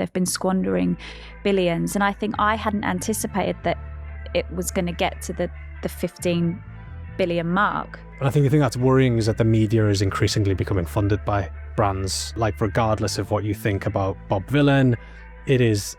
they've been squandering billions. And I think I hadn't anticipated that it was going to get to the 15 billion mark. And I think the thing that's worrying is that the media is increasingly becoming funded by brands. Like, regardless of what you think about Bob Vylan, it is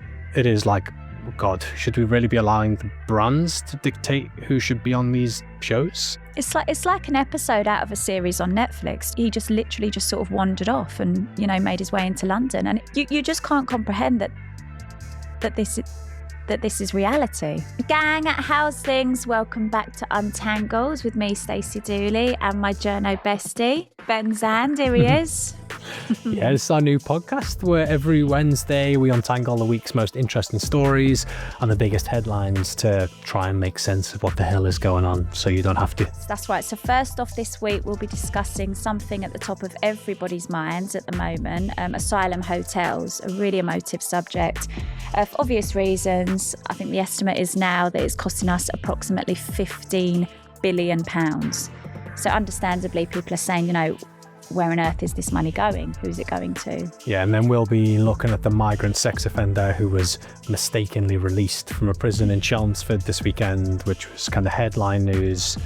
like, God, should we really be allowing the brands to dictate who should be on these shows? It's like an episode out of a series on Netflix. He just literally just sort of wandered off and, you know, made his way into London. And you just can't comprehend that this is reality. Gang, how's things? Welcome back to Untangled with me, Stacey Dooley, and my journo bestie, Ben Zand. Here he is. Yeah, it's our new podcast where every Wednesday we untangle the week's most interesting stories and the biggest headlines to try and make sense of what the hell is going on so you don't have to. That's right. So first off this week, we'll be discussing something at the top of everybody's minds at the moment, asylum hotels, a really emotive subject. For obvious reasons, I think the estimate is now that it's costing us approximately £15 billion. So understandably, people are saying, you know, where on earth is this money going? Who's it going to? Yeah, and then we'll be looking at the migrant sex offender who was mistakenly released from a prison in Chelmsford this weekend, which was kind of headline news,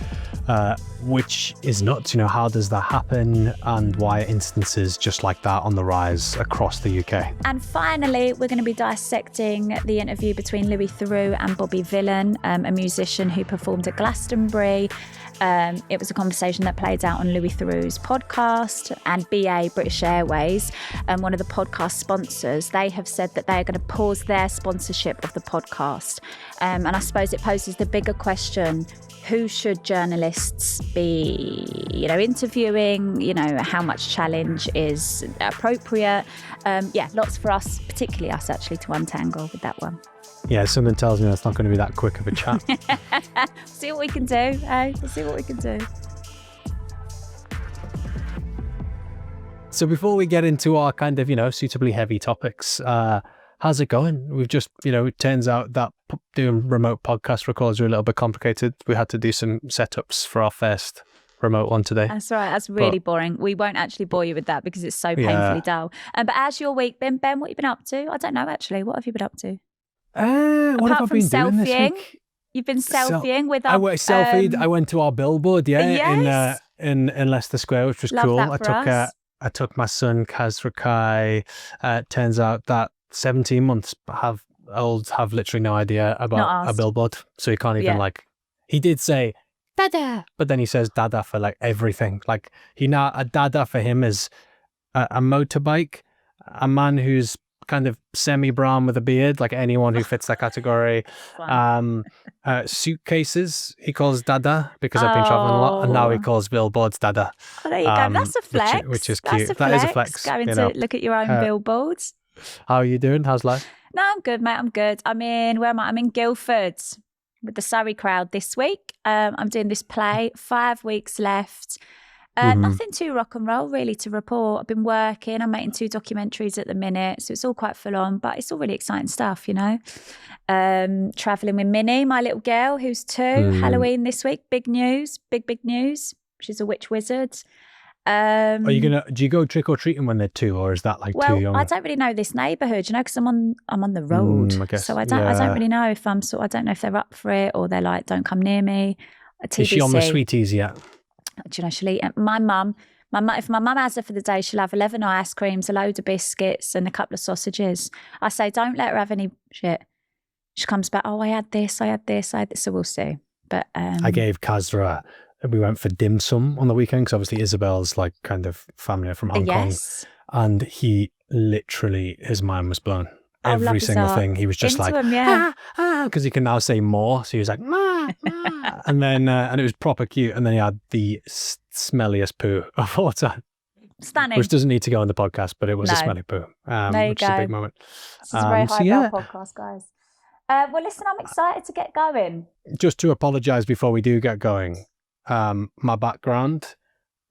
which is nuts. You know, how does that happen and why are instances just like that on the rise across the UK? And finally, we're going to be dissecting the interview between Louis Theroux and Bobby Vylan, a musician who performed at Glastonbury. It was a conversation that played out on Louis Theroux's podcast, and BA, British Airways, one of the podcast sponsors, they have said that they are going to pause their sponsorship of the podcast. And I suppose it poses the bigger question, who should journalists be, you know, interviewing? You know, how much challenge is appropriate? Yeah, lots for us, particularly us actually, to untangle with that one. Yeah, something tells me that's not going to be that quick of a chat. See what we can do, eh? We'll see what we can do. So before we get into our kind of, you know, suitably heavy topics, how's it going? We've just, you know, it turns out that doing remote podcast records are a little bit complicated. We had to do some setups for our first remote one today. That's right. That's really boring. We won't actually bore you with that because it's so painfully dull. But how's your week been, Ben? What have you been up to? I don't know, actually. What have you been up to? What have I been doing this week? You've been selfieing with our... I went to our billboard, yes. in Leicester Square, which was Love cool. That I took my son Kaz Rakai. Turns out that 17 months olds have literally no idea about a billboard, so he can't even he did say dada, but then he says dada for like everything. Like a dada for him is a motorbike, a man who's kind of semi-brown with a beard, like anyone who fits that category. Suitcases he calls dada because I've been traveling a lot, and now he calls billboards dada. Oh, there you go. That's a flex. Which is cute. That is a flex. Going to look at your own billboards. How are you doing? How's life? No, I'm good, mate. I'm good. Where am I? I'm in Guildford with the Surrey crowd this week. I'm doing this play, 5 weeks left. Nothing too rock and roll really to report. I've been working. I'm making 2 documentaries at the minute, so it's all quite full on, but it's all really exciting stuff, you know. Travelling with Minnie, my little girl, who's 2. Halloween this week. Big news. Big news. She's a witch wizard. Do you go trick or treating when they're 2, or is that like too young? I don't really know this neighbourhood, you know, because I'm on the road. I guess, so I don't really know if I don't know if they're up for it or they're like, don't come near me. TBC. Is she on the sweeties yet? Do you know, she'll eat my mum, if my mum has her for the day, she'll have 11 ice creams, a load of biscuits and a couple of sausages. I say, don't let her have any shit. She comes back, I had this, so we'll see. But I gave Kazra, we went for dim sum on the weekend because obviously Isabel's like kind of family from Hong Kong. And he literally, his mind was blown. Every single thing. He was just into like, him, because he can now say more. So he was like, ma, ma. And then, and it was proper cute. And then he had the smelliest poo of all time. Stunning. Which doesn't need to go on the podcast, but it was a smelly poo, which is a big moment. This is a very high podcast, guys. Well, listen, I'm excited to get going. Just to apologise before we do get going, my background,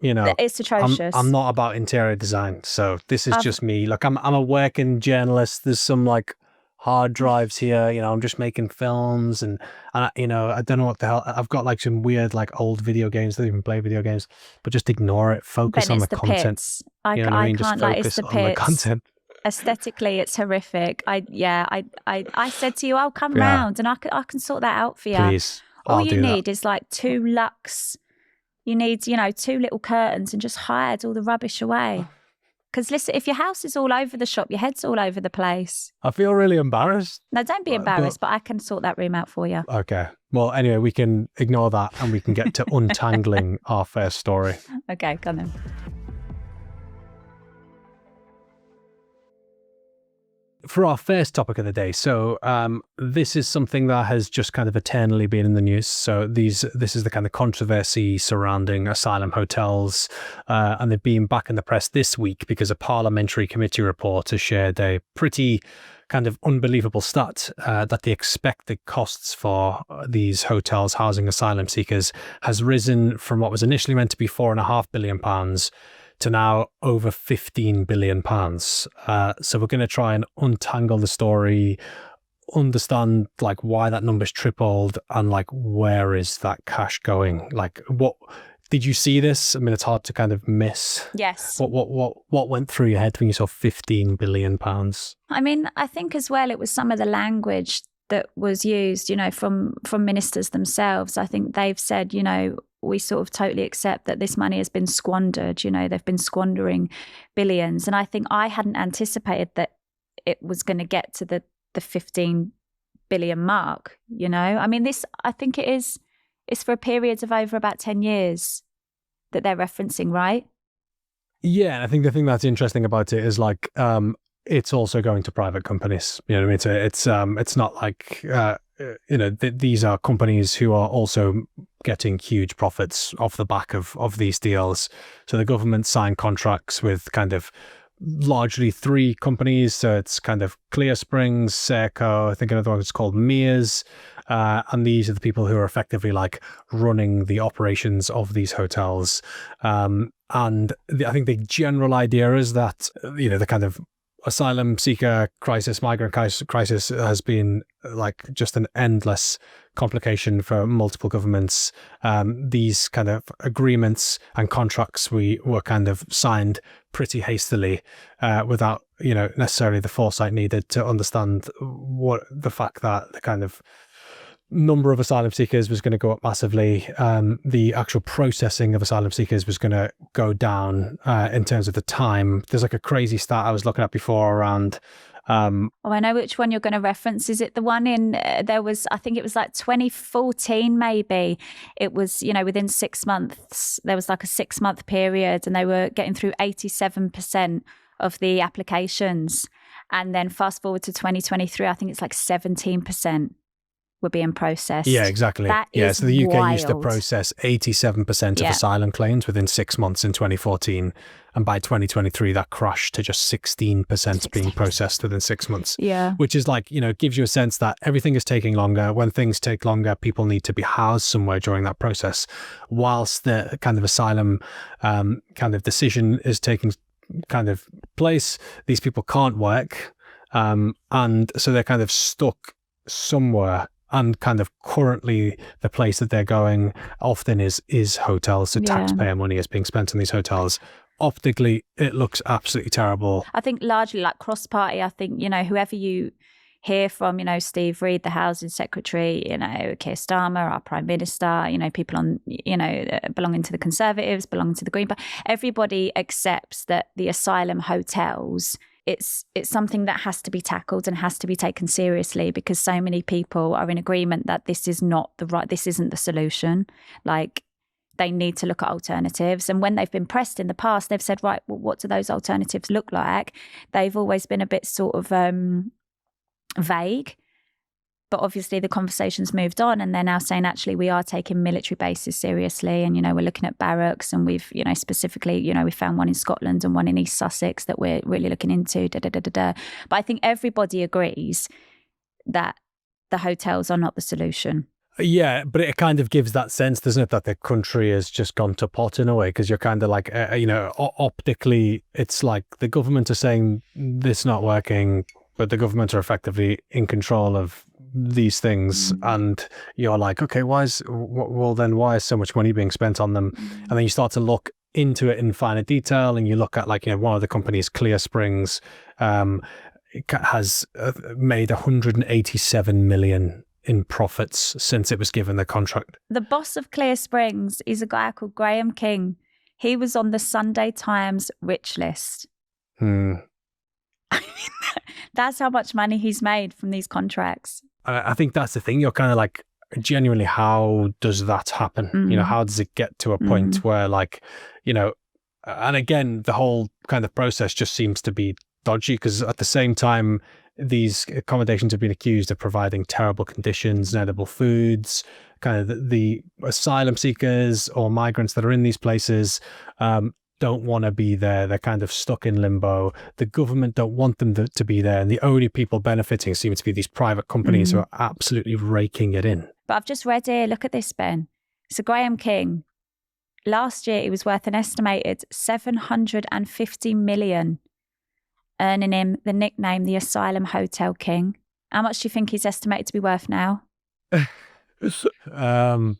you know, it's atrocious. I'm not about interior design, so this is just me. Like I'm a working journalist. There's some like hard drives here. You know, I'm just making films, and you know, I don't know what the hell. I've got like some weird like old video games. I don't even play video games, but just ignore it. Focus on the content. I can't, like, it's the pits. The content. Aesthetically, it's horrific. I said to you, I'll come round and I can sort that out for you. Please. All you need is like 2 lux. You need, 2 little curtains and just hide all the rubbish away. Because listen, if your house is all over the shop, your head's all over the place. I feel really embarrassed. No, don't be embarrassed, but I can sort that room out for you. Okay. Well, anyway, we can ignore that and we can get to untangling our first story. Okay, come in. For our first topic of the day, so this is something that has just kind of eternally been in the news. So this is the kind of controversy surrounding asylum hotels, and they've been back in the press this week because a parliamentary committee report has shared a pretty kind of unbelievable stat that the expected costs for these hotels housing asylum seekers has risen from what was initially meant to be £4.5 billion to now over £15 billion. So we're going to try and untangle the story, understand like why that number's tripled and like where is that cash going? Like what did you see this? I mean, it's hard to kind of miss. Yes. What went through your head when you saw £15 billion? I mean, I think as well it was some of the language that was used, from ministers themselves. I think they've said, we sort of totally accept that this money has been squandered. They've been squandering billions. And I think I hadn't anticipated that it was going to get to the 15 billion mark, I mean, I think it's for a period of over about 10 years that they're referencing, right? Yeah. And I think the thing that's interesting about it is like, it's also going to private companies. You know what I mean? It's not like, these are companies who are also getting huge profits off the back of these deals. So the government signed contracts with kind of largely 3 companies. So it's kind of Clear Springs, Serco, I think another one is called Mears. And these are the people who are effectively like running the operations of these hotels. And I think the general idea is that, the kind of asylum seeker crisis, migrant crisis has been like just an endless complication for multiple governments. These kind of agreements and contracts were kind of signed pretty hastily without, necessarily the foresight needed to understand what the fact that the kind of number of asylum seekers was going to go up massively. The actual processing of asylum seekers was going to go down in terms of the time. There's like a crazy stat I was looking at before around. I know which one you're going to reference. Is it the one in, I think it was like 2014 maybe. It was, within 6 months, there was like a 6-month period and they were getting through 87% of the applications. And then fast forward to 2023, I think it's like 17%. Were being processed. Yeah, exactly. So the UK used to process 87% of asylum claims within 6 months in 2014. And by 2023, that crashed to just 16% being processed within 6 months. Yeah. Which is like, gives you a sense that everything is taking longer. When things take longer, people need to be housed somewhere during that process. Whilst the kind of asylum kind of decision is taking kind of place, these people can't work. And so they're kind of stuck somewhere. And kind of currently the place that they're going often is hotels. So taxpayer money is being spent on these hotels. Optically, it looks absolutely terrible. I think largely like cross-party, I think, whoever you hear from, Steve Reid, the Housing Secretary, Keir Starmer, our Prime Minister, people on, belonging to the Conservatives, belonging to the Green Party, everybody accepts that the asylum hotels, it's something that has to be tackled and has to be taken seriously because so many people are in agreement that this isn't the solution. Like they need to look at alternatives. And when they've been pressed in the past, they've said, right, well, what do those alternatives look like? They've always been a bit sort of vague. But obviously the conversation's moved on and they're now saying, actually, we are taking military bases seriously. And, we're looking at barracks and we've, specifically, we found one in Scotland and one in East Sussex that we're really looking into. But I think everybody agrees that the hotels are not the solution. Yeah, but it kind of gives that sense, doesn't it, that the country has just gone to pot in a way, because you're kind of like, optically, it's like the government are saying this not working, but the government are effectively in control of these things, and you're like, okay, why is so much money being spent on them? And then you start to look into it in finer detail, and you look at one of the companies, Clear Springs, has made 187 million in profits since it was given the contract. The boss of Clear Springs is a guy called Graham King. He was on the Sunday Times rich list. That's how much money he's made from these contracts. I think that's the thing. You're kind of like, genuinely, how does that happen? You know, how does it get to a point where, like, you know, and again, the whole kind of process just seems to be dodgy, because at the same time, these accommodations have been accused of providing terrible conditions, inedible foods. Kind of the asylum seekers or migrants that are in these places don't want to be there. They're kind of stuck in limbo. The government don't want them to be there. And the only people benefiting seem to be these private companies who are absolutely raking it in. But I've just read here, look at this, Ben. So Graham King, last year he was worth an estimated 750 million, earning him the nickname the Asylum Hotel King. How much do you think he's estimated to be worth now? I don't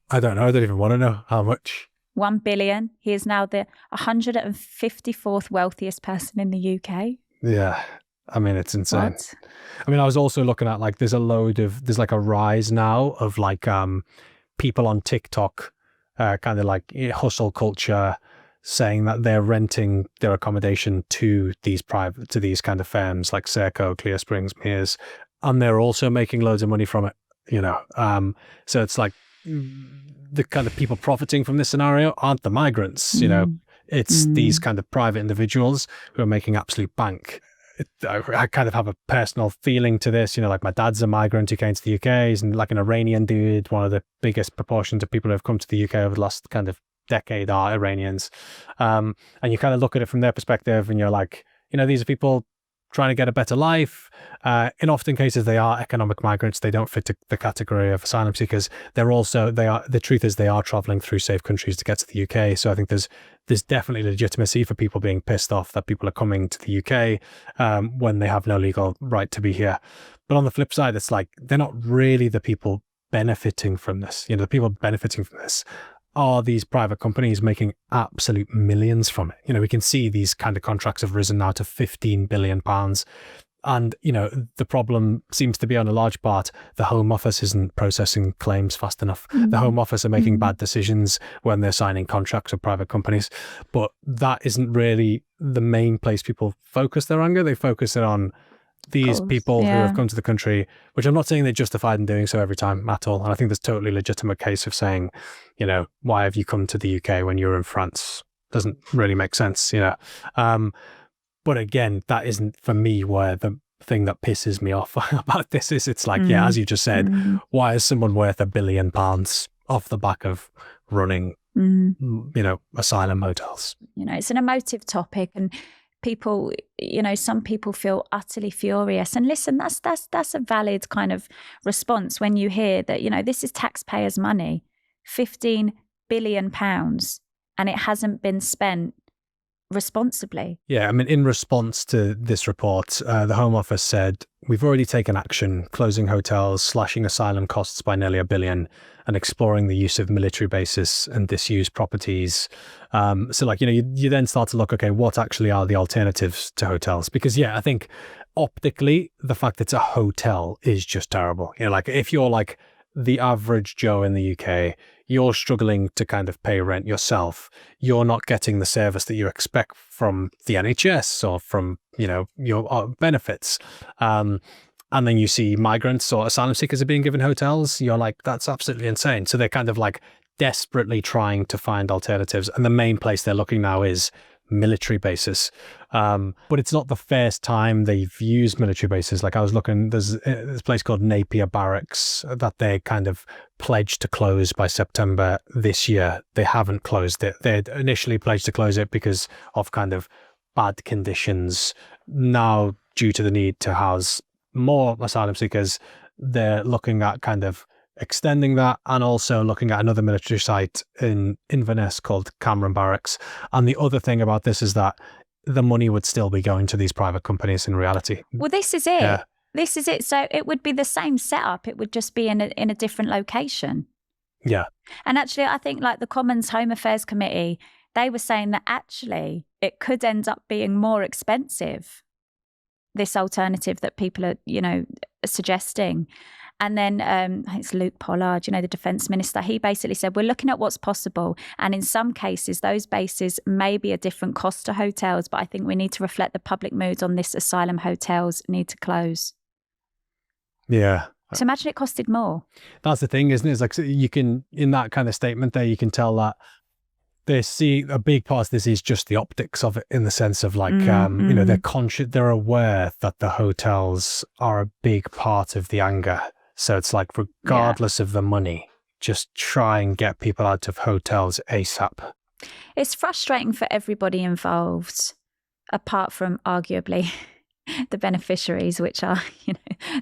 know. I don't even want to know how much. 1 billion. He is now the 154th wealthiest person in the UK. Yeah. I mean, it's insane. What? I mean, I was also looking at, like, there's like a rise now of like people on TikTok, kind of like hustle culture, saying that they're renting their accommodation to these kind of firms like Serco, Clear Springs, Mears, and they're also making loads of money from it, you know. So it's like the kind of people profiting from this scenario aren't the migrants, you know. It's these kind of private individuals who are making absolute bank. I kind of have a personal feeling to this, you know, like my dad's a migrant who came to the UK. He's like an Iranian dude. One of the biggest proportions of people who have come to the UK over the last kind of decade are Iranians. And you kind of look at it from their perspective and you're like, you know, these are people trying to get a better life. In often cases, they are economic migrants. They don't fit the category of asylum seekers. The truth is they are traveling through safe countries to get to the UK. So I think there's definitely legitimacy for people being pissed off that people are coming to the UK when they have no legal right to be here. But on the flip side, it's like, they're not really the people benefiting from this. You know, the people benefiting from this are these private companies making absolute millions from it. You know, we can see these kind of contracts have risen now to £15 billion. And, you know, the problem seems to be, on a large part, the Home Office isn't processing claims fast enough. The Home Office are making bad decisions when they're signing contracts with private companies. But that isn't really the main place people focus their anger. They focus it on these people who have come to the country, which I'm not saying they're justified in doing so every time at all. And I think there's totally legitimate case of saying, you know, why have you come to the UK when you're in France? Doesn't really make sense, you know. But again, that isn't, for me, where the thing that pisses me off about this is, it's like, yeah, as you just said, why is someone worth £1 billion off the back of running, you know, asylum hotels? You know, it's an emotive topic, and people, you know, some people feel utterly furious. And listen, that's a valid kind of response when you hear that, you know, this is taxpayers' money, £15 billion, and it hasn't been spent responsibly. Yeah, I mean, in response to this report, the Home Office said, we've already taken action, closing hotels, slashing asylum costs by nearly £1 billion, and exploring the use of military bases and disused properties. So, like, you know, you then start to look, okay, what actually are the alternatives to hotels? Because, yeah, I think optically, the fact that it's a hotel is just terrible. You know, like, if you're like the average Joe in the UK, you're struggling to kind of pay rent yourself. You're not getting the service that you expect from the NHS or from, you know, your benefits. And then you see migrants or asylum seekers are being given hotels. You're like, that's absolutely insane. So they're kind of like desperately trying to find alternatives. And the main place they're looking now is military bases. But it's not the first time they've used military bases. Like, I was looking, there's this place called Napier Barracks that they kind of pledged to close by September this year. They haven't closed it. They'd initially pledged to close it because of kind of bad conditions. Now, due to the need to house more asylum seekers, they're looking at kind of extending that, and also looking at another military site in Inverness called Cameron Barracks. And the other thing about this is that the money would still be going to these private companies in reality. Well, this is it. Yeah. This is it. So it would be the same setup. It would just be in a different location. Yeah. And actually, I think like the Commons Home Affairs Committee, they were saying that actually it could end up being more expensive this alternative that people are, suggesting. And then I think it's Luke Pollard, the defence minister, he basically said, we're looking at what's possible. And in some cases, those bases may be a different cost to hotels, but I think we need to reflect the public mood on this. Asylum hotels need to close. Yeah. So imagine it costed more. That's the thing, isn't it? It's like, so you can, in that kind of statement there, you can tell that they see a big part of this is just the optics of it, in the sense of like, they're conscious, they're aware that the hotels are a big part of the anger. So it's like, regardless of the money, just try and get people out of hotels ASAP. It's frustrating for everybody involved, apart from arguably the beneficiaries, which are,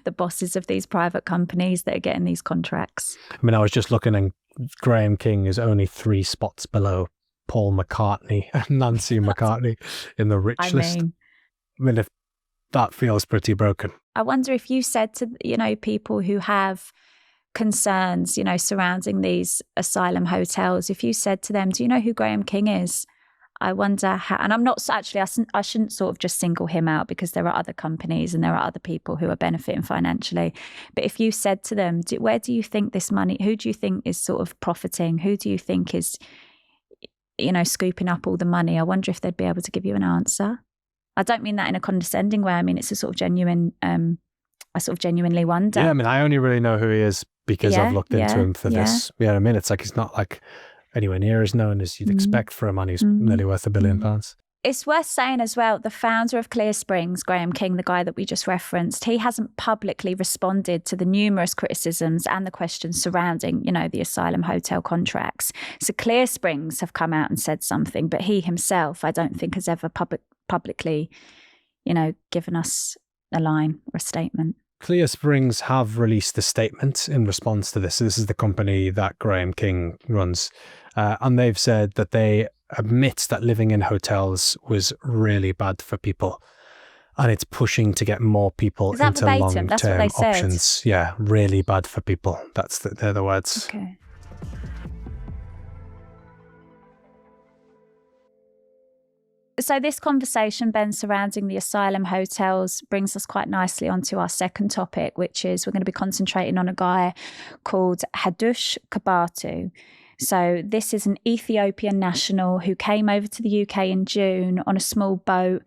the bosses of these private companies that are getting these contracts. I mean, I was just looking, and Graham King is only 3 spots below Paul McCartney and Nancy McCartney in the rich list. I mean, if that feels pretty broken. I wonder if you said to, people who have concerns, surrounding these asylum hotels, if you said to them, do you know who Graham King is? I wonder how, and I'm not actually, I shouldn't sort of just single him out, because there are other companies and there are other people who are benefiting financially. But if you said to them, where do you think this money, who do you think is sort of profiting? Who do you think is, scooping up all the money? I wonder if they'd be able to give you an answer. I don't mean that in a condescending way. I mean, it's a sort of genuine, I sort of genuinely wonder. Yeah, I mean, I only really know who he is because I've looked into him for this. You know what I mean? It's like, he's not like anywhere near as known as you'd expect for a man who's nearly worth £1 billion. It's worth saying as well, the founder of Clear Springs, Graham King, the guy that we just referenced, he hasn't publicly responded to the numerous criticisms and the questions surrounding, the asylum hotel contracts. So Clear Springs have come out and said something, but he himself, I don't think, has ever publicly, given us a line or a statement. Clear Springs have released a statement in response to this. So this is the company that Graham King runs. And they've said that they admit that living in hotels was really bad for people. And it's pushing to get more people into long-term options. Yeah, really bad for people. They're the words. Okay. So this conversation, Ben, surrounding the asylum hotels brings us quite nicely onto our second topic, which is we're going to be concentrating on a guy called Hadush Kebatu. So this is an Ethiopian national who came over to the UK in June on a small boat.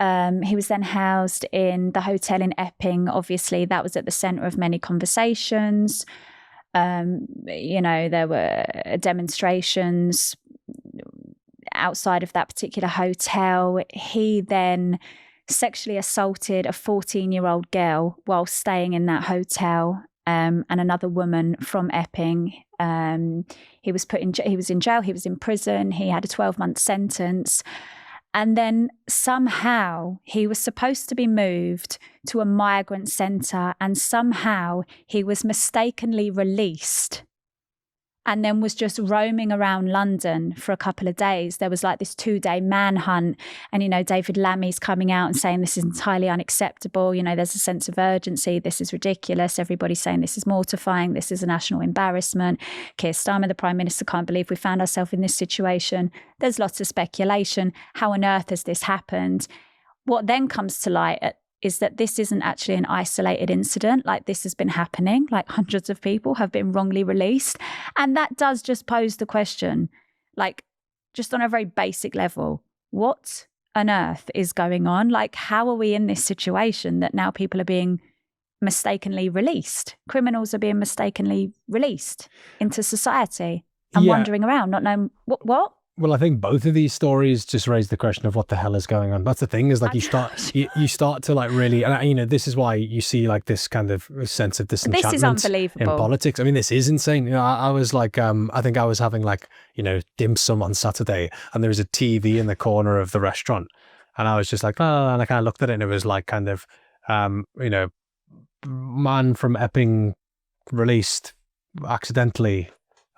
He was then housed in the hotel in Epping. Obviously, that was at the centre of many conversations. There were demonstrations outside of that particular hotel. He then sexually assaulted a 14-year-old girl while staying in that hotel, and another woman from Epping. He was in jail, he was in prison, he had a 12-month sentence. And then somehow he was supposed to be moved to a migrant centre, and somehow he was mistakenly released and then was just roaming around London for a couple of days. There was like this 2-day manhunt, and, David Lammy's coming out and saying this is entirely unacceptable. There's a sense of urgency. This is ridiculous. Everybody's saying this is mortifying. This is a national embarrassment. Keir Starmer, the Prime Minister, can't believe we found ourselves in this situation. There's lots of speculation. How on earth has this happened? What then comes to light is that this isn't actually an isolated incident. Like, this has been happening, like hundreds of people have been wrongly released. And that does just pose the question, like, just on a very basic level, what on earth is going on? Like, how are we in this situation that now people are being mistakenly released? Criminals are being mistakenly released into society and wandering around, not knowing what? Well, I think both of these stories just raise the question of what the hell is going on. That's the thing, is like you start to like really, and this is why you see like this kind of sense of disenchantment. This is unbelievable in politics. I mean, this is insane. I was like, I think I was having like, dim sum on Saturday, and there was a TV in the corner of the restaurant, and I was just like, oh, and I kind of looked at it, and it was like kind of, man from Epping released accidentally.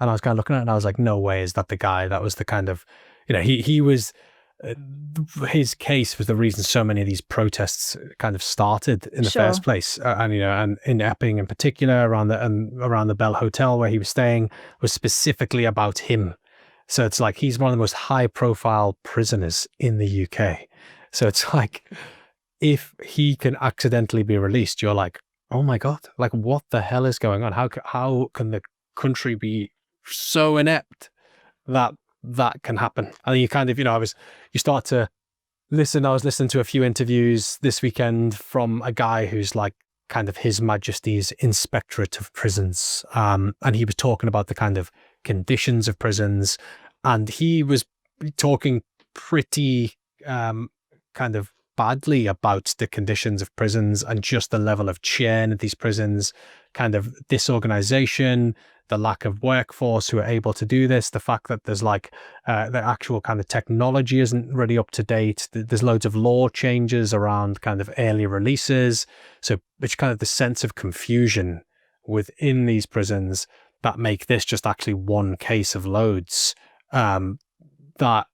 And I was kind of looking at it, and I was like, no way is that the guy. That was the kind of, he was, his case was the reason so many of these protests kind of started in the first place. And in Epping in particular, around the Bell Hotel where he was staying, was specifically about him. So it's like, he's one of the most high profile prisoners in the UK. So it's like, if he can accidentally be released, you're like, oh my God, like what the hell is going on? How can the country be so inept that can happen? And you kind of, you start to listen. I was listening to a few interviews this weekend from a guy who's like kind of His Majesty's Inspectorate of Prisons. And he was talking about the kind of conditions of prisons. And he was talking pretty kind of badly about the conditions of prisons and just the level of churn at these prisons, kind of disorganization, the lack of workforce who are able to do this, the fact that there's like the actual kind of technology isn't really up to date. There's loads of law changes around kind of early releases. So it's kind of the sense of confusion within these prisons that make this just actually one case of loads that,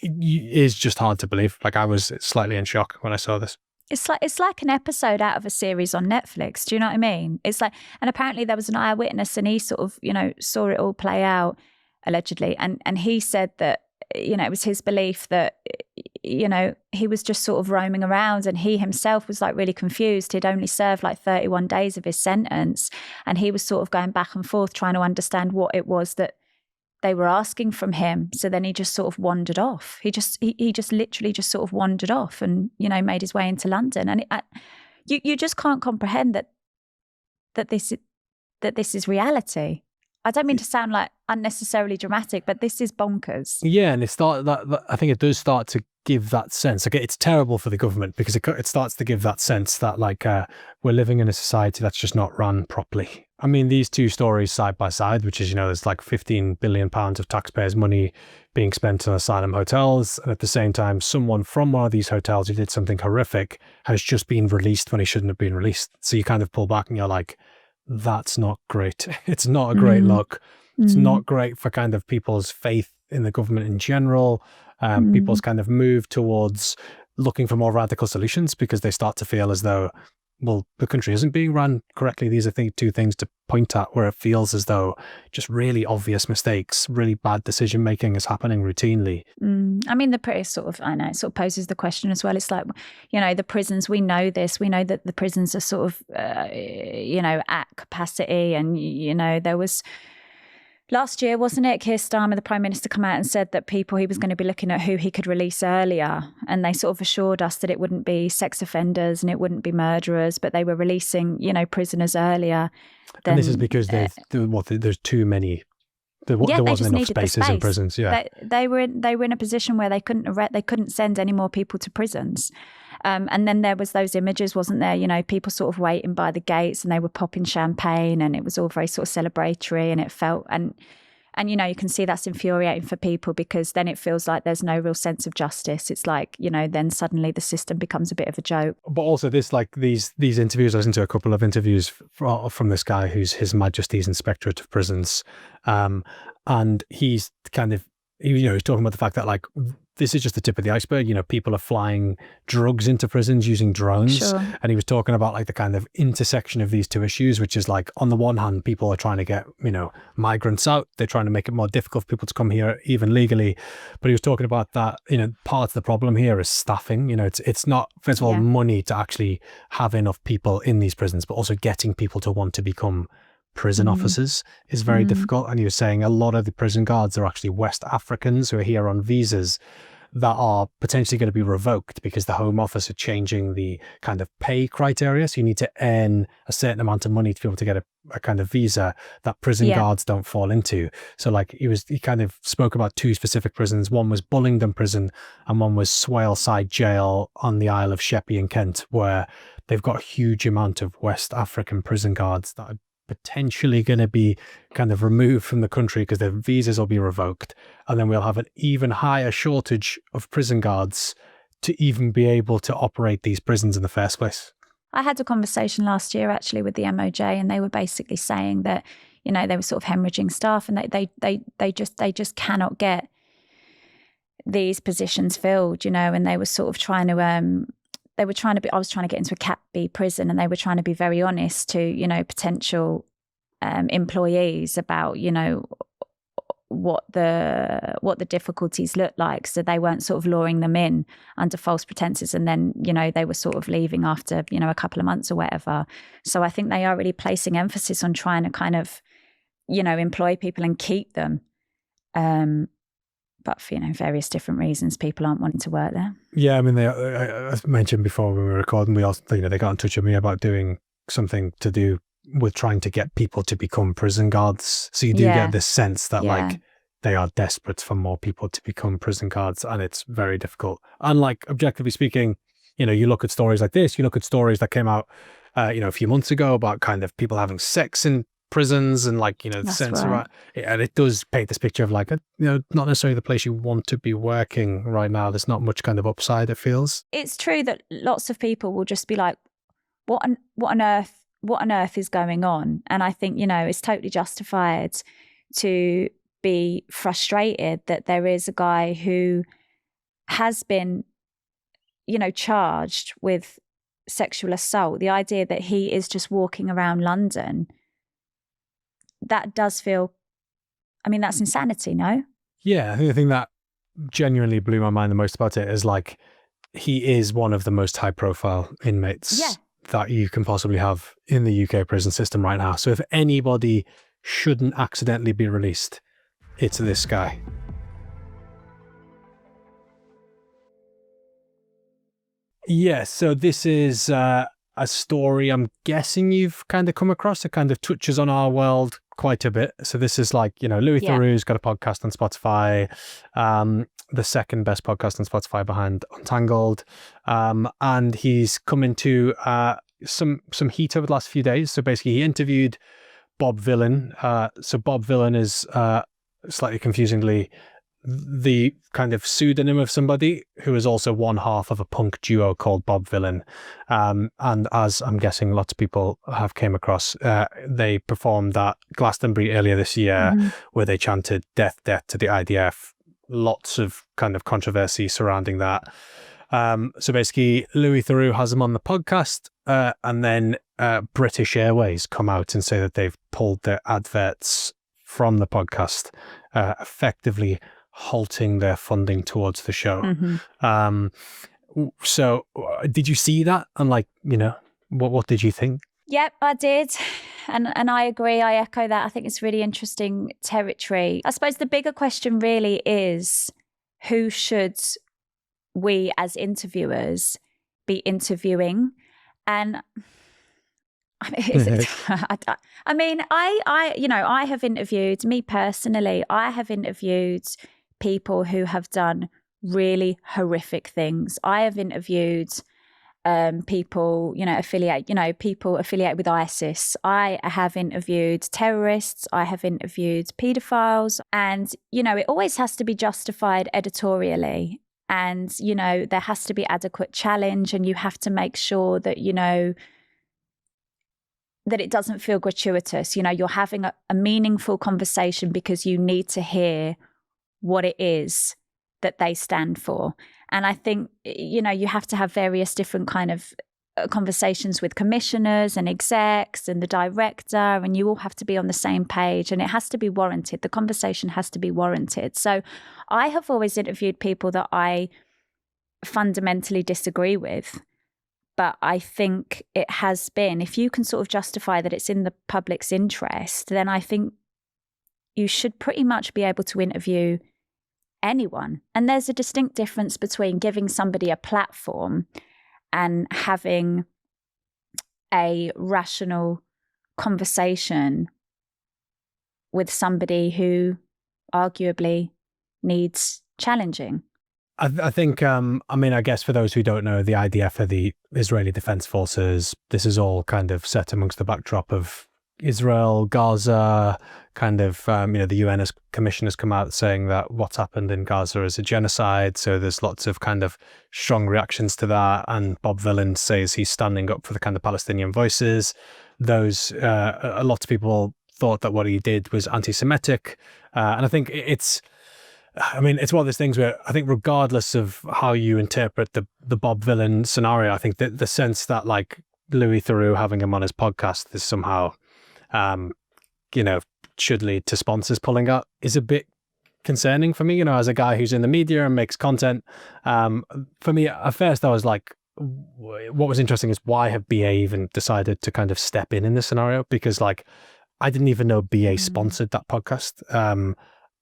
is just hard to believe. Like I was slightly in shock when I saw this. It's like an episode out of a series on Netflix. Do you know what I mean? It's like, and apparently there was an eyewitness and he sort of, saw it all play out allegedly. And he said that, it was his belief that, he was just sort of roaming around and he himself was like really confused. He'd only served like 31 days of his sentence and he was sort of going back and forth trying to understand what it was that they were asking from him. So then he just sort of wandered off. He just literally just sort of wandered off and, made his way into London. And you just can't comprehend that this is reality. I don't mean to sound like unnecessarily dramatic, but this is bonkers. Yeah, and I think it does start to give that sense. Like it's terrible for the government because it starts to give that sense that like we're living in a society that's just not run properly. I mean, these two stories side by side, which is, there's like £15 billion of taxpayers' money being spent on asylum hotels. And at the same time, someone from one of these hotels who did something horrific has just been released when he shouldn't have been released. So you kind of pull back and you're like, that's not great. It's not a great look. It's not great for kind of people's faith in the government in general. People's kind of move towards looking for more radical solutions because they start to feel as though, well, the country isn't being run correctly. These are two things to point at where it feels as though just really obvious mistakes, really bad decision making is happening routinely. I mean, the pretty sort of, I know, it sort of poses the question as well. It's like, the prisons, we know this. We know that the prisons are sort of, at capacity. And, there was... Last year, wasn't it, Keir Starmer, the Prime Minister, come out and said that he was going to be looking at who he could release earlier. And they sort of assured us that it wouldn't be sex offenders and it wouldn't be murderers, but they were releasing, prisoners earlier. And this is because there's too many. There wasn't enough spaces in prisons. Yeah, they were in a position where they couldn't send any more people to prisons. And then there was those images, wasn't there? People sort of waiting by the gates and they were popping champagne and it was all very sort of celebratory and it felt and you can see that's infuriating for people because then it feels like there's no real sense of justice. It's like, then suddenly the system becomes a bit of a joke. But also these interviews, I listened to a couple of interviews from this guy who's His Majesty's Inspectorate of Prisons. And he's kind of, he's talking about the fact that like, this is just the tip of the iceberg. People are flying drugs into prisons using drones. Sure. And he was talking about like the kind of intersection of these two issues, which is like, on the one hand, people are trying to get, migrants out. They're trying to make it more difficult for people to come here, even legally. But he was talking about that, part of the problem here is staffing. It's not, first of all, money to actually have enough people in these prisons, but also getting people to want to become prison officers is very difficult. And he was saying a lot of the prison guards are actually West Africans who are here on visas that are potentially going to be revoked because the Home Office are changing the kind of pay criteria. So you need to earn a certain amount of money to be able to get a kind of visa that prison guards don't fall into. So like he kind of spoke about two specific prisons. One was Bullingdon Prison and one was Swaleside Jail on the Isle of Sheppey in Kent, where they've got a huge amount of West African prison guards that are potentially going to be kind of removed from the country because their visas will be revoked. And then we'll have an even higher shortage of prison guards to even be able to operate these prisons in the first place. I had a conversation last year actually with the MOJ and they were basically saying that, they were sort of hemorrhaging staff and they just cannot get these positions filled, and they were sort of trying to I was trying to get into a Cat B prison and they were trying to be very honest to, potential employees about, what the difficulties looked like, so they weren't sort of luring them in under false pretenses, and then they were sort of leaving after a couple of months or whatever. So I think they are really placing emphasis on trying to kind of employ people and keep them, but for various different reasons people aren't wanting to work there. Yeah, I mean, I mentioned before when we were recording, we also they got in touch with me about doing something to do with trying to get people to become prison guards. So you do get this sense that like they are desperate for more people to become prison guards, and it's very difficult. And like, objectively speaking, you look at stories like this, you look at stories that came out a few months ago about kind of people having sex in prisons, and like the sense of and it does paint this picture of like not necessarily the place you want to be working right now. There's not much kind of upside, it feels. It's true that lots of people will just be like, what on earth is going on? And I think it's totally justified to be frustrated that there is a guy who has been charged with sexual assault. The idea that he is just walking around London, that does feel, that's insanity, no? Yeah, I think the thing that genuinely blew my mind the most about it is like, he is one of the most high profile inmates that you can possibly have in the UK prison system right now. So if anybody shouldn't accidentally be released, it's this guy. Yeah, so this is a story I'm guessing you've kind of come across. It kind of touches on our world quite a bit. So this is like, Louis Theroux's got a podcast on Spotify, the second best podcast on Spotify behind Untangled. And he's come into some heat over the last few days. So basically he interviewed Bob Vylan. So Bob Vylan is slightly confusingly the kind of pseudonym of somebody who is also one half of a punk duo called Bob Vylan. And as I'm guessing lots of people have came across, they performed at Glastonbury earlier this year, where they chanted "Death, death to the IDF." Lots of kind of controversy surrounding that. So basically Louis Theroux has them on the podcast, and then British Airways come out and say that they've pulled their adverts from the podcast, effectively halting their funding towards the show. So did you see that? And like, what did you think? Yep, I did. And I agree. I echo that. I think it's really interesting territory. I suppose the bigger question really is, who should we as interviewers be interviewing? And I have interviewed, me personally, I have interviewed people who have done really horrific things. I have interviewed people, people affiliated with ISIS. I have interviewed terrorists. I have interviewed paedophiles. And, it always has to be justified editorially. And, there has to be adequate challenge, and you have to make sure that, that it doesn't feel gratuitous. You're having a meaningful conversation because you need to hear what it is that they stand for. And I think, you have to have various different kind of conversations with commissioners and execs and the director, and you all have to be on the same page, and it has to be warranted. The conversation has to be warranted. So I have always interviewed people that I fundamentally disagree with. But I think it has been, if you can sort of justify that it's in the public's interest, then I think you should pretty much be able to interview anyone. And there's a distinct difference between giving somebody a platform and having a rational conversation with somebody who arguably needs challenging. I think, I guess for those who don't know, the IDF are the Israeli Defense Forces. This is all kind of set amongst the backdrop of Israel, Gaza, kind of, the UN commission has come out saying that what's happened in Gaza is a genocide. So there's lots of kind of strong reactions to that. And Bob Vylan says he's standing up for the kind of Palestinian voices. Those, a lot of people thought that what he did was anti-Semitic. And I think it's one of those things where I think regardless of how you interpret the Bob Vylan scenario, I think that the sense that like Louis Theroux having him on his podcast is somehow, should lead to sponsors pulling out is a bit concerning for me, you know, as a guy who's in the media and makes content. For me, at first, I was like, what was interesting is why have BA even decided to kind of step in this scenario? Because like, I didn't even know BA sponsored that podcast.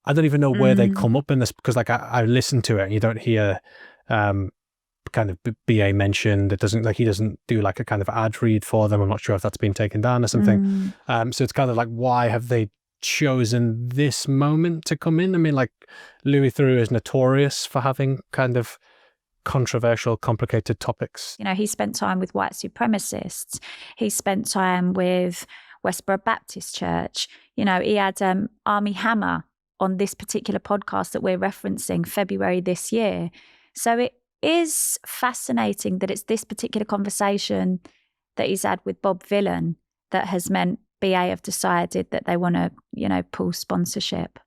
I don't even know where they come up in this, because like I listened to it and you don't hear kind of BA mentioned. It doesn't, like, he doesn't do like a kind of ad read for them. I'm not sure if that's been taken down or something. So it's kind of like, why have they chosen this moment to come in? I mean, like, Louis Theroux is notorious for having kind of controversial, complicated topics. You know, he spent time with white supremacists. He spent time with Westboro Baptist Church. You know, he had Armie Hammer on this particular podcast that we're referencing February this year. So it is fascinating that it's this particular conversation that he's had with Bob Vylan that has meant BA have decided that they want to, you know, pull sponsorship.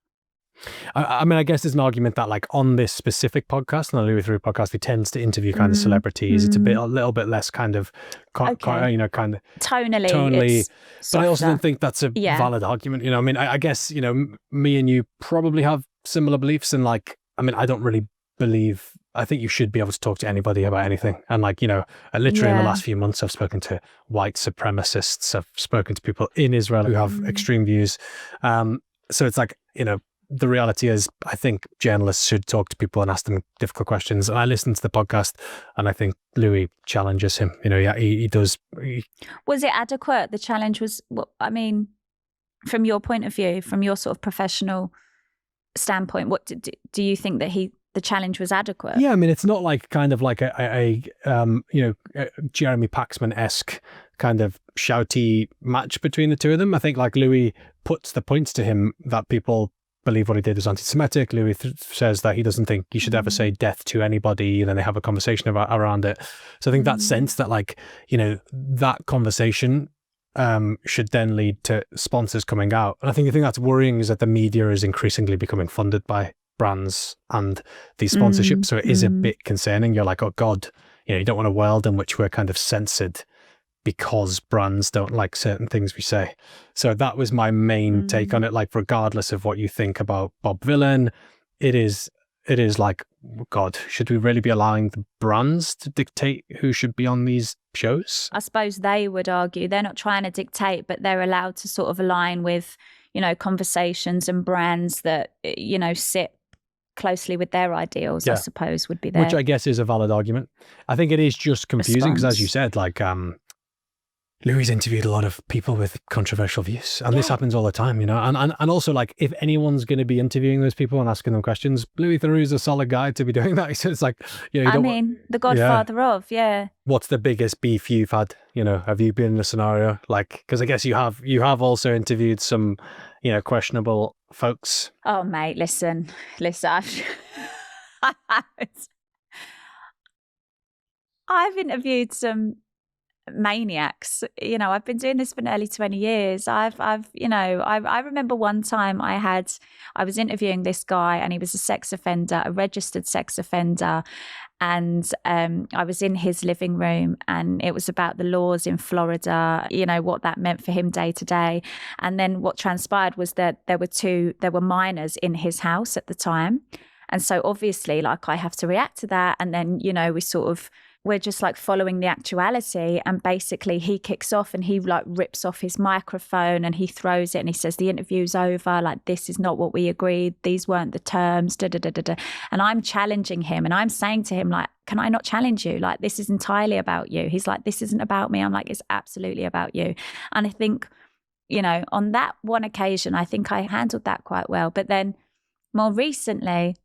I mean, I guess there's an argument that, like, on this specific podcast, on the Louis Theroux podcast, he tends to interview kind of celebrities. It's a little bit less kind of, you know, kind of tonally. But I also don't think that's a valid argument. You know, I mean, I guess, you know, me and you probably have similar beliefs, and like, I mean, I don't really believe. I think you should be able to talk to anybody about anything. And like, you know, literally in the last few months, I've spoken to white supremacists. I've spoken to people in Israel who have extreme views. So it's like, you know, the reality is, I think journalists should talk to people and ask them difficult questions. And I listened to the podcast, and I think Louis challenges him. You know, yeah, he does. Was it adequate? The challenge was, I mean, from your point of view, from your sort of professional standpoint, what do you think that the challenge was adequate? Yeah, I mean, it's not like kind of like a you know, Jeremy Paxman-esque kind of shouty match between the two of them. I think like Louis puts the points to him that people believe what he did is anti-Semitic. Louis says that he doesn't think you should ever say death to anybody, and then they have a conversation around it. So I think that sense that, like, you know, that conversation should then lead to sponsors coming out. And I think the thing that's worrying is that the media is increasingly becoming funded by brands and these sponsorships. So it is a bit concerning. You're like, oh God, you know, you don't want a world in which we're kind of censored because brands don't like certain things we say. So that was my main take on it. Like, regardless of what you think about Bob Vylan, it is like, God, should we really be allowing the brands to dictate who should be on these shows? I suppose they would argue they're not trying to dictate, but they're allowed to sort of align with, you know, conversations and brands that, you know, sit closely with their ideals, I suppose, would be there. Which I guess is a valid argument. I think it is just confusing because, as you said, like, Louis interviewed a lot of people with controversial views, and this happens all the time, you know. And also, like, if anyone's going to be interviewing those people and asking them questions, Louis Theroux is a solid guy to be doing that. So it's like, you know, the godfather of, What's the biggest beef you've had? You know, have you been in a scenario like? Because I guess you have also interviewed some, you know, questionable folks. Oh, mate, listen. I've interviewed some maniacs. You know, I've been doing this for nearly 20 years. I remember one time I was interviewing this guy, and he was a sex offender, a registered sex offender. And I was in his living room, and it was about the laws in Florida, you know, what that meant for him day to day. And then what transpired was that there were minors in his house at the time. And so obviously, like, I have to react to that. And then, you know, we're just like following the actuality, and basically he kicks off and he like rips off his microphone and he throws it and he says the interview's over, like, this is not what we agreed, these weren't the terms, and I'm challenging him, and I'm saying to him, like, can I not challenge you? Like, this is entirely about you. He's like, this isn't about me. I'm like, it's absolutely about you. And I think, you know, on that one occasion, I think I handled that quite well. But then more recently,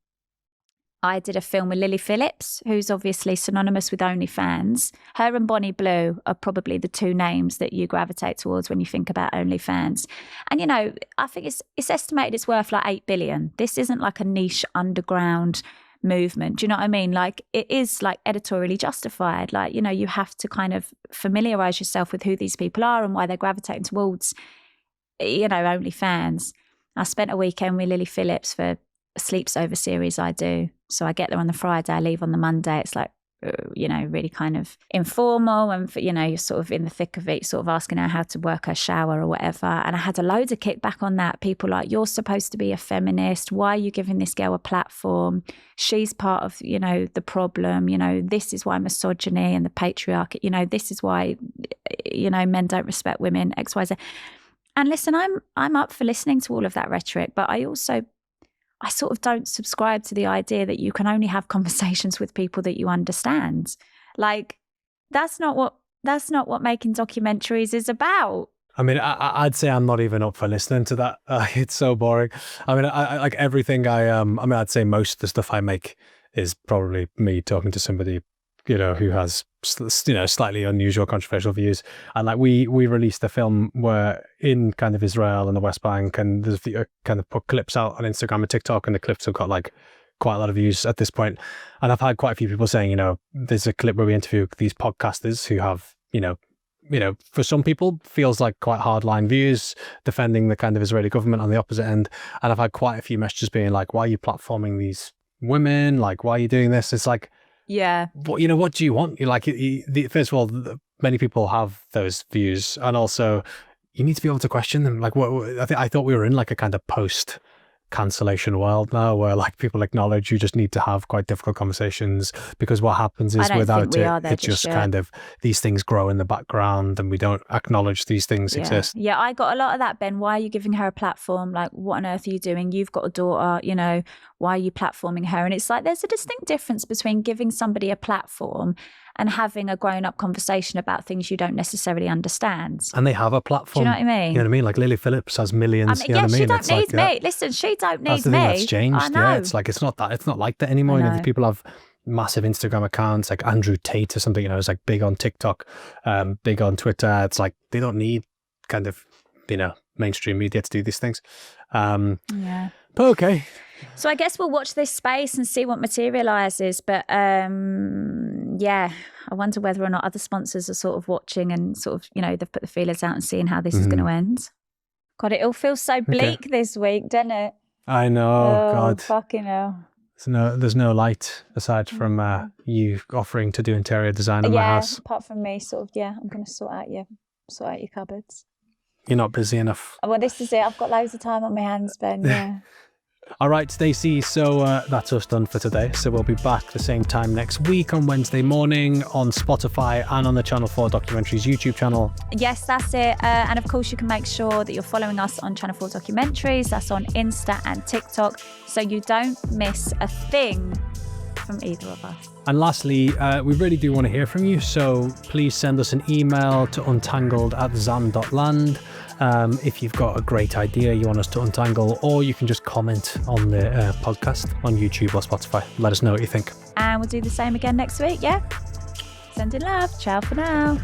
I did a film with Lily Phillips, who's obviously synonymous with OnlyFans. Her and Bonnie Blue are probably the two names that you gravitate towards when you think about OnlyFans. And, you know, I think it's estimated it's worth like 8 billion. This isn't like a niche underground movement. Do you know what I mean? Like, it is like editorially justified. Like, you know, you have to kind of familiarize yourself with who these people are and why they're gravitating towards, you know, OnlyFans. I spent a weekend with Lily Phillips for a sleeps over series I do. So I get there on the Friday, I leave on the Monday. It's like really kind of informal, and you're sort of in the thick of it, sort of asking her how to work her shower or whatever. And I had a load of kickback on that. People like, you're supposed to be a feminist. Why are you giving this girl a platform? She's part of, the problem. This is why misogyny and the patriarchy, this is why, men don't respect women, X, Y, Z. And listen, I'm up for listening to all of that rhetoric, but I sort of don't subscribe to the idea that you can only have conversations with people that you understand. Like, that's not what making documentaries is about. I mean, I'd say I'm not even up for listening to that. It's so boring. I mean, I like everything I'd say most of the stuff I make is probably me talking to somebody, who has, slightly unusual, controversial views. And like we released a film where in kind of Israel and the West Bank, and there's kind of put clips out on Instagram and TikTok, and the clips have got like quite a lot of views at this point. And I've had quite a few people saying, there's a clip where we interview these podcasters who have, for some people feels like quite hardline views, defending the kind of Israeli government on the opposite end. And I've had quite a few messages being like, why are you platforming these women? Like, why are you doing this? It's like, yeah. What do you want? You're like, first of all, many people have those views, and also you need to be able to question them. Like, I thought we were in like a kind of post cancellation world now, where like people acknowledge you just need to have quite difficult conversations, because what happens is without it just kind of these things grow in the background and we don't acknowledge these things exist. Yeah, I got a lot of that, Ben. Why are you giving her a platform? Like, what on earth are you doing? You've got a daughter, why are you platforming her? And it's like, there's a distinct difference between giving somebody a platform and having a grown-up conversation about things you don't necessarily understand. And they have a platform. Do you know what I mean? You know what I mean? Like Lily Phillips has millions. She don't need me. Listen, she don't need me. That's the thing that's changed. I know. Yeah, it's like, it's not like that anymore. People have massive Instagram accounts, like Andrew Tate or something, is like big on TikTok, big on Twitter. It's like, they don't need kind of, mainstream media to do these things. Yeah. But okay. So I guess we'll watch this space and see what materialises. But I wonder whether or not other sponsors are sort of watching and sort of, they've put the feelers out and seeing how this is going to end. God, it all feels so bleak this week, doesn't it? I know, God. Fucking hell. There's no light aside from you offering to do interior design in my house. Yeah, apart from me, sort of, I'm going to sort out your cupboards. You're not busy enough. Well, this is it. I've got loads of time on my hands, Ben, yeah. All right, Stacey, so that's us done for today. So we'll be back the same time next week on Wednesday morning on Spotify and on the Channel 4 Documentaries YouTube channel. Yes, that's it. And of course, you can make sure that you're following us on Channel 4 Documentaries. That's on Insta and TikTok, so you don't miss a thing from either of us. And lastly, we really do want to hear from you, so please send us an email to untangled@zand.land. If you've got a great idea you want us to untangle, or you can just comment on the podcast on YouTube or Spotify. Let us know what you think. And we'll do the same again next week, yeah? Sending love. Ciao for now.